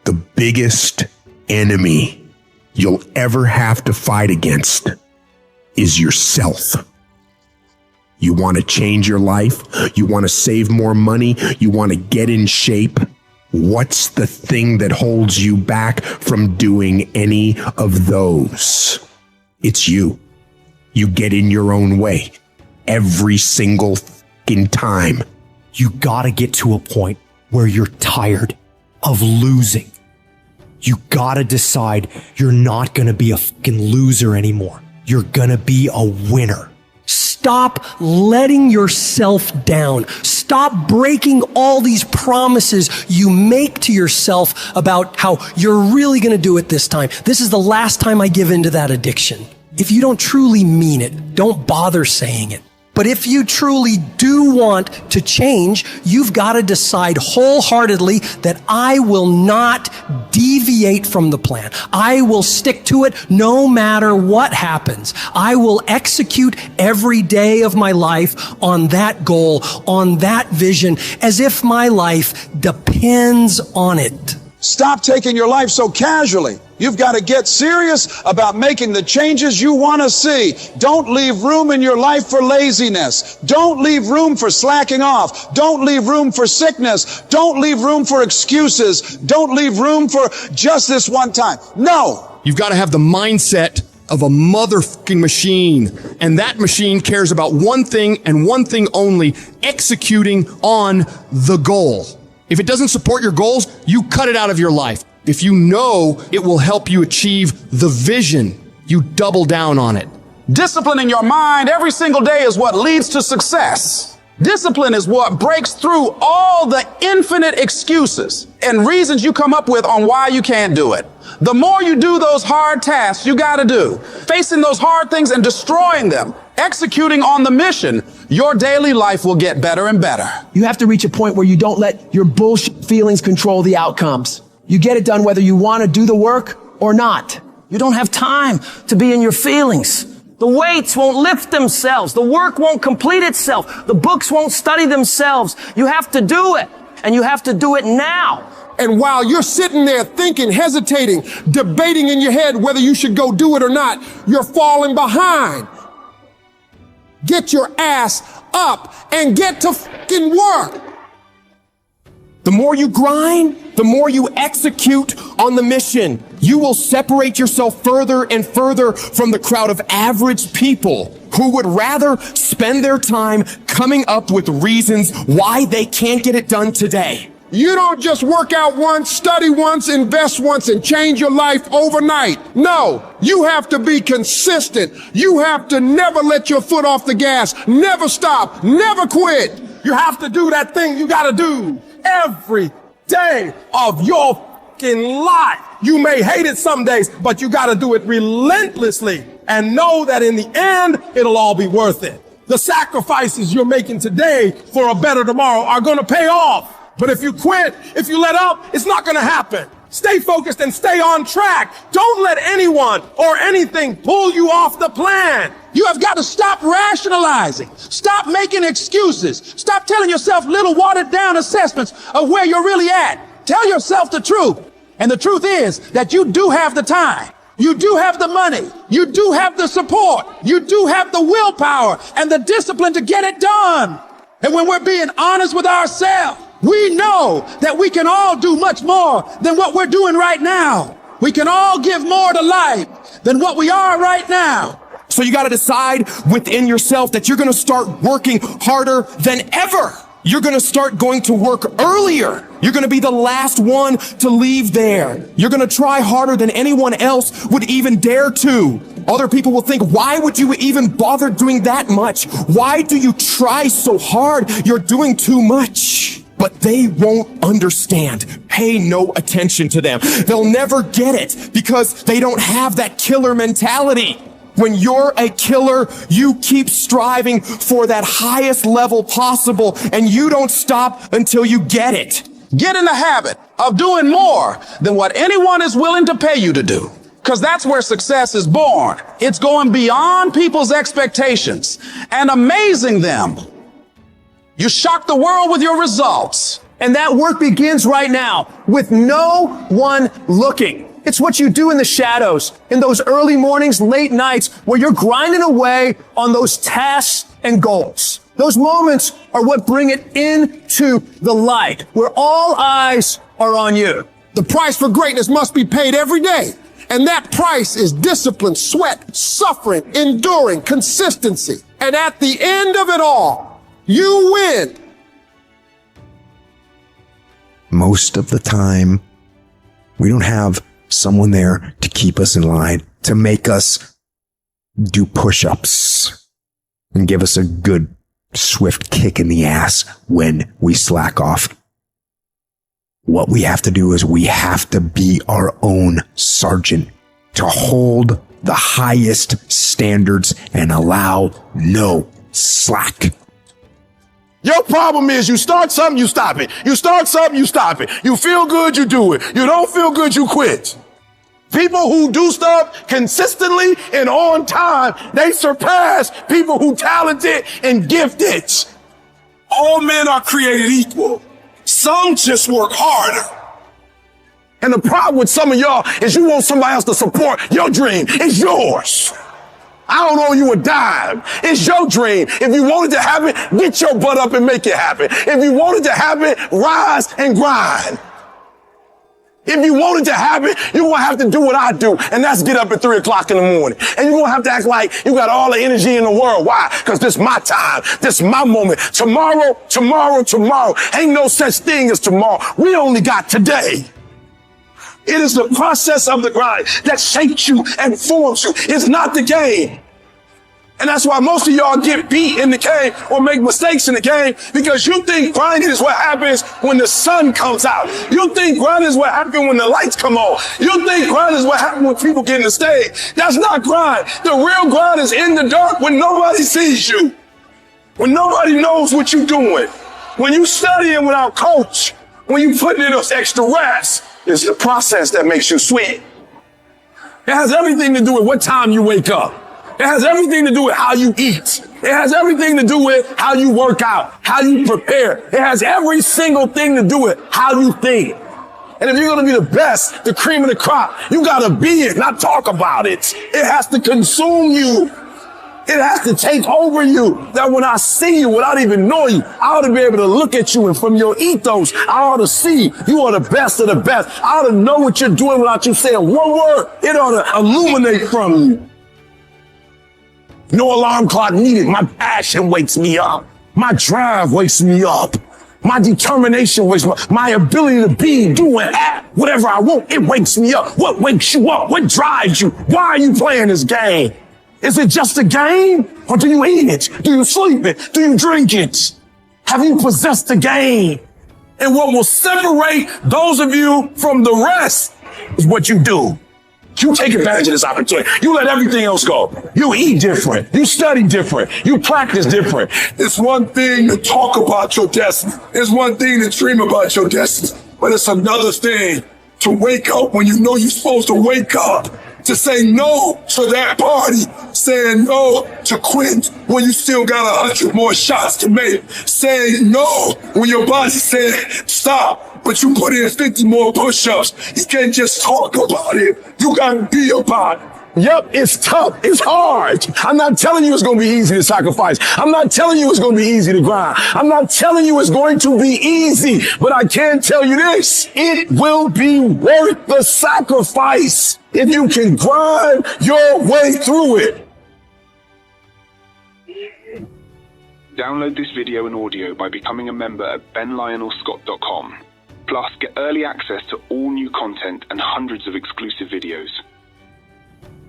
The biggest enemy you'll ever have to fight against is yourself. You want to change your life? You want to save more money? You want to get in shape? What's the thing that holds you back from doing any of those? It's you. You get in your own way every single fucking time. You gotta get to a point where you're tired of losing. You gotta decide you're not gonna be a fucking loser anymore. You're gonna be a winner. Stop letting yourself down. Stop breaking all these promises you make to yourself about how you're really going to do it this time. This is the last time I give into that addiction. If you don't truly mean it, don't bother saying it. But if you truly do want to change, you've got to decide wholeheartedly that I will not deviate from the plan. I will stick to it no matter what happens. I will execute every day of my life on that goal, on that vision, as if my life depends on it. Stop taking your life so casually. You've got to get serious about making the changes you want to see. Don't leave room in your life for laziness. Don't leave room for slacking off. Don't leave room for sickness. Don't leave room for excuses. Don't leave room for just this one time. No. You've got to have the mindset of a motherfucking machine. And that machine cares about one thing and one thing only, executing on the goal. If it doesn't support your goals, you cut it out of your life. If you know it will help you achieve the vision, you double down on it. Disciplining your mind every single day is what leads to success. Discipline is what breaks through all the infinite excuses and reasons you come up with on why you can't do it. The more you do those hard tasks you got to do, facing those hard things and destroying them, executing on the mission, your daily life will get better and better. You have to reach a point where you don't let your bullshit feelings control the outcomes. You get it done whether you want to do the work or not. You don't have time to be in your feelings. The weights won't lift themselves. The work won't complete itself. The books won't study themselves. You have to do it, and you have to do it now. And while you're sitting there thinking, hesitating, debating in your head whether you should go do it or not, you're falling behind. Get your ass up and get to fucking work. The more you grind, the more you execute on the mission. You will separate yourself further and further from the crowd of average people who would rather spend their time coming up with reasons why they can't get it done today. You don't just work out once, study once, invest once, and change your life overnight. No, you have to be consistent. You have to never let your foot off the gas, never stop, never quit. You have to do that thing you gotta do every day of your fucking life. You may hate it some days, but you gotta do it relentlessly and know that in the end, it'll all be worth it. The sacrifices you're making today for a better tomorrow are gonna pay off. But if you quit, if you let up, it's not gonna happen. Stay focused and stay on track. Don't let anyone or anything pull you off the plan. You have got to stop rationalizing. Stop making excuses. Stop telling yourself little watered down assessments of where you're really at. Tell yourself the truth. And the truth is that you do have the time. You do have the money. You do have the support. You do have the willpower and the discipline to get it done. And when we're being honest with ourselves, we know that we can all do much more than what we're doing right now. We can all give more to life than what we are right now. So you got to decide within yourself that you're going to start working harder than ever. You're going to start going to work earlier. You're going to be the last one to leave there. You're going to try harder than anyone else would even dare to. Other people will think, why would you even bother doing that much? Why do you try so hard? You're doing too much. But they won't understand. Pay no attention to them. They'll never get it because they don't have that killer mentality. When you're a killer, you keep striving for that highest level possible, and you don't stop until you get it. Get in the habit of doing more than what anyone is willing to pay you to do. Because that's where success is born. It's going beyond people's expectations and amazing them. You shock the world with your results, And that work begins right now with no one looking. It's what you do in the shadows, in those early mornings, late nights, where you're grinding away on those tasks and goals. Those moments are what bring it into the light, where all eyes are on you. The price for greatness must be paid every day. And that price is discipline, sweat, suffering, enduring, consistency. And at the end of it all, you win. Most of the time, we don't have someone there to keep us in line, to make us do push-ups and give us a good, swift kick in the ass when we slack off. What we have to do is we have to be our own sergeant, to hold the highest standards and allow no slack. Your problem is you start something, you stop it. You start something, you stop it. You feel good, you do it. You don't feel good, you quit. People who do stuff consistently and on time, they surpass people who talented and gifted. All men are created equal. Some just work harder. And the problem with some of y'all is you want somebody else to support your dream. It's yours. I don't owe you a dime. It's your dream. If you want it to happen, get your butt up and make it happen. If you want it to happen, rise and grind. If you want it to happen, you're going to have to do what I do, and that's get up at 3 o'clock in the morning. And you're going to have to act like you got all the energy in the world. Why? Because this is my time. This is my moment. Tomorrow. Ain't no such thing as tomorrow. We only got today. It is the process of the grind that shapes you and forms you. It's not the game. And that's why most of y'all get beat in the game or make mistakes in the game, because you think grinding is what happens when the sun comes out. You think grinding is what happens when the lights come on. You think grinding is what happens when people get in the stage. That's not grind. The real grind is in the dark when nobody sees you, when nobody knows what you're doing, when you studying without coach, when you putting in those extra reps. It's the process that makes you sweat. It has everything to do with what time you wake up. It has everything to do with how you eat. It has everything to do with how you work out, how you prepare. It has every single thing to do with how you think. And if you're going to be the best, the cream of the crop, you got to be it, not talk about it. It has to consume you. It has to take over you. That when I see you without even knowing you, I ought to be able to look at you, and from your ethos, I ought to see you are the best of the best. I ought to know what you're doing without you saying one word. It ought to illuminate from you. No alarm clock needed. My passion wakes me up. My drive wakes me up. My determination wakes me up. My ability to be, do, and act whatever I want, it wakes me up. What wakes you up? What drives you? Why are you playing this game? Is it just a game? Or do you eat it? Do you sleep it? Do you drink it? Have you possessed the game? And what will separate those of you from the rest is what you do. You take advantage of this opportunity. You let everything else go. You eat different. You study different. You practice different. It's one thing to talk about your destiny. It's one thing to dream about your destiny. But it's another thing to wake up when you know you're supposed to wake up. To say no to that party. Saying no to quit when you still got 100 more shots to make. Saying no when your body said stop. But you put in 50 more push-ups. You can't just talk about it. You gotta be about it. Yep, it's tough. It's hard. I'm not telling you it's going to be easy to sacrifice. I'm not telling you it's going to be easy to grind. I'm not telling you it's going to be easy. But I can tell you this. It will be worth the sacrifice if you can grind your way through it. Download this video and audio by becoming a member at benlionelscott.com. Plus, get early access to all new content and hundreds of exclusive videos.